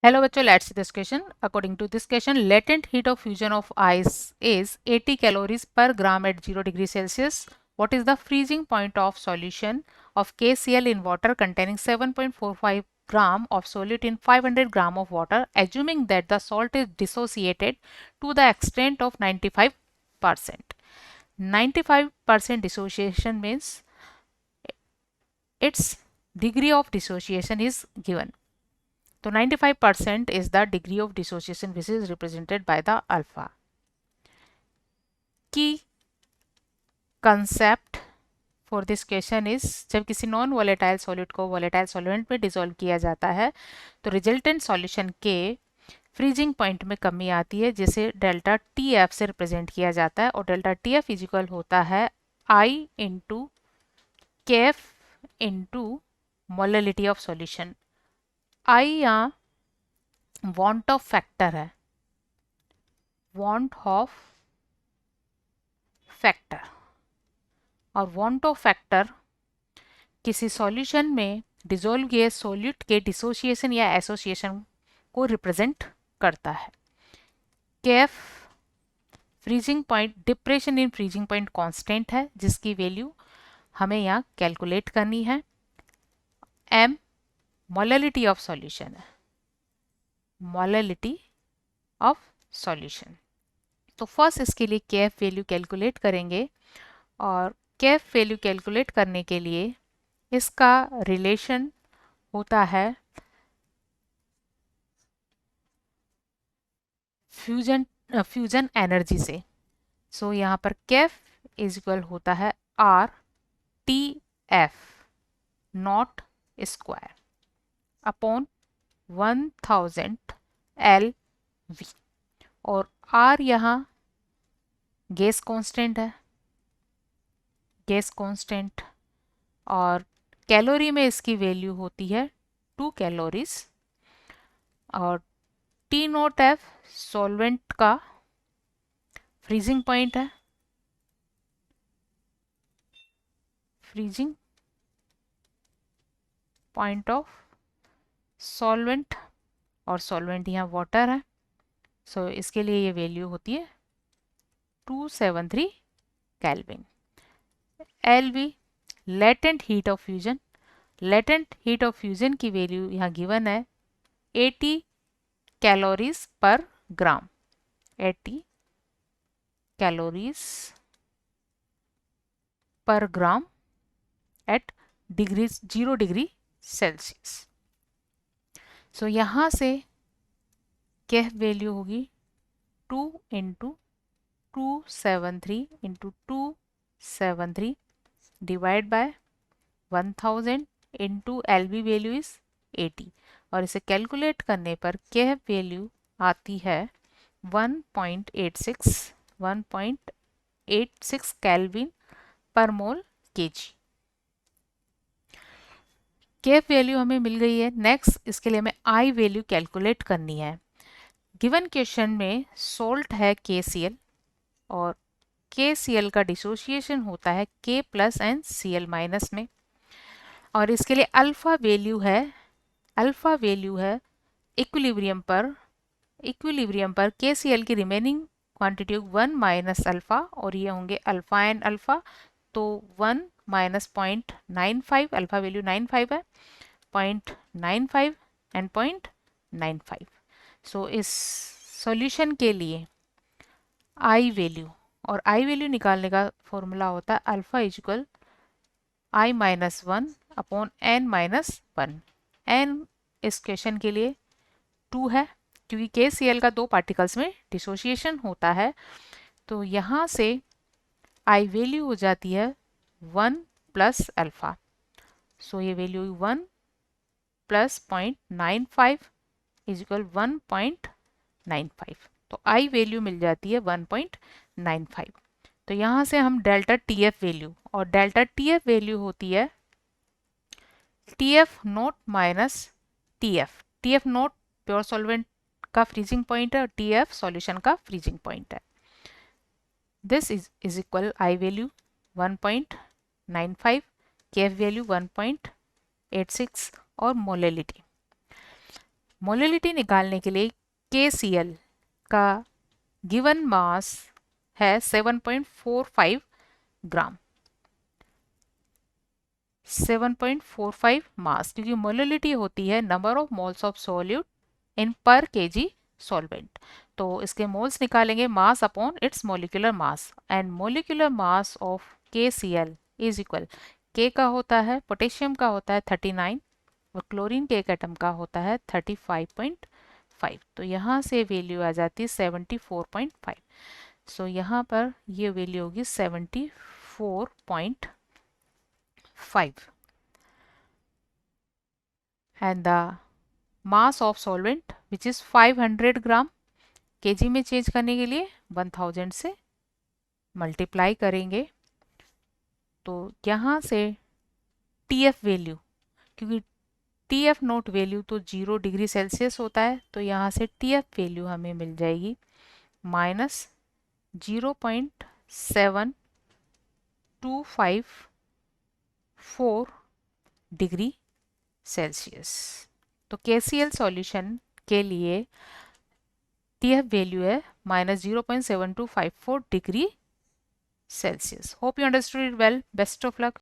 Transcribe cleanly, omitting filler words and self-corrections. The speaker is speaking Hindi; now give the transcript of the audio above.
Hello बच्चों, let's see this question. According to this question, latent heat of fusion of ice is 80 calories per gram at 0 degree Celsius. What is the freezing point of solution of KCl in water containing 7.45 gram of solute in 500 gram of water, assuming that the salt is dissociated to the extent of 95%. 95% dissociation means its degree of dissociation is given. So 95% is the degree of dissociation which is represented by the alpha. Key concept for this question is जब किसी नॉन वोलेटाइल सॉलिड को वोलेटाइल सॉल्वेंट में डिसॉल्व किया जाता है तो रिजल्टेंट सॉल्यूशन के फ्रीजिंग पॉइंट में कमी आती है जिसे डेल्टा टी एफ से रिप्रेजेंट किया जाता है और डेल्टा टी एफ इजिकल होता है आई इंटू के F into molality of solution. आई यहाँ वांट ऑफ फैक्टर है, वांट ऑफ फैक्टर, और वांट ऑफ फैक्टर किसी सॉल्यूशन में डिसॉल्व किए सॉल्यूट के डिसोसिएशन या एसोसिएशन को रिप्रेजेंट करता है. KF freezing point, depression in freezing point constant है जिसकी वैल्यू हमें यहाँ कैलकुलेट करनी है. एम मोललिटी ऑफ सॉल्यूशन है, मोललिटी ऑफ सॉल्यूशन. तो फर्स्ट इसके लिए केएफ वैल्यू कैलकुलेट करेंगे और केएफ वैल्यू कैलकुलेट करने के लिए इसका रिलेशन होता है फ्यूजन एनर्जी से. सो यहाँ पर केएफ इज इक्वल होता है R T F not square upon 1000 L V, और आर यहाँ गैस कांस्टेंट है, गैस कांस्टेंट, और कैलोरी में इसकी वैल्यू होती है 2 कैलोरीज, और टी नॉट एफ सॉल्वेंट का फ्रीजिंग पॉइंट है, फ्रीजिंग पॉइंट ऑफ सॉल्वेंट, और सॉल्वेंट यहाँ वाटर है. सो इसके लिए ये वैल्यू होती है 273 kelvin. L V latent heat of fusion, latent heat of fusion की वैल्यू यहाँ गिवन है 80 calories per gram, 80 calories per gram at degree 0 degree Celsius. So यहाँ से क्या वैल्यू होगी 2 into 273 into 273 divide by 1000 into L B value is 80, और इसे कैलकुलेट करने पर क्या वैल्यू आती है 1.86 केल्विन पर मोल केजी. केएफ वैल्यू हमें मिल गई है. नेक्स्ट इसके लिए हमें आई वैल्यू कैलकुलेट करनी है. गिवन क्वेश्चन में सोल्ट है KCl और KCl का डिसोसिएशन होता है K plus and Cl minus में, और इसके लिए अल्फा वैल्यू है इक्विलिब्रियम पर KCl की रिमेनिंग क्वांटिटी 1 माइनस अल्फा, और ये होंगे अल्फा एंड अल्फा, तो 1 माइनस 0.95, अल्फा वैल्यू 95 है, 0.95 एंड 0.95. सो इस सॉल्यूशन के लिए आई वैल्यू, और आई वैल्यू निकालने का फॉर्मूला होता है alpha equal I minus 1 upon n minus 1. N इस क्वेश्चन के लिए 2 है क्योंकि KCl का 2 पार्टिकल्स में डिसोसिएशन होता है. तो यहाँ से आई वैल्यू हो जाती है 1 प्लस अल्फा. सो ये वैल्यू 1 प्लस 0.95 इज इक्वल 1.95, तो आई वैल्यू मिल जाती है 1.95. तो यहाँ से हम डेल्टा TF वैल्यू, और डेल्टा TF वैल्यू होती है TF note minus TF. TF note pure solvent का फ्रीजिंग पॉइंट है और TF सॉल्यूशन का फ्रीजिंग पॉइंट है. This is equal I value 1.95, KF value 1.86 और मोललिटी. मोलिलिटी निकालने के लिए KCl का गिवन मास है 7.45 ग्राम, 7.45 मास, क्योंकि मोलिलिटी होती है number of moles of solute इन पर केजी सॉल्वेंट। तो इसके मोल्स निकालेंगे mass upon its molecular mass, and molecular mass of KCl is equal, K का होता है, पोटेशियम का होता है 39 और क्लोरीन के एक एटम का होता है 35.5। तो यहाँ से वैल्यू आ जाती है 74.5। सो यहाँ पर ये वैल्यू होगी 74.5। And the mass of solvent which is 500 gram, KG में चेंज करने के लिए 1000 से मल्टीप्लाई करेंगे। तो यहाँ से TF वैल्यू, क्योंकि TF नोट वैल्यू तो 0 डिग्री सेल्सियस होता है, तो यहाँ से TF वैल्यू हमें मिल जाएगी माइनस 0.7254 डिग्री सेल्सियस। तो KCl सॉल्यूशन के लिए TF वैल्यू है minus 0.7254 degree Celsius. Hope you understood it well. Best of luck.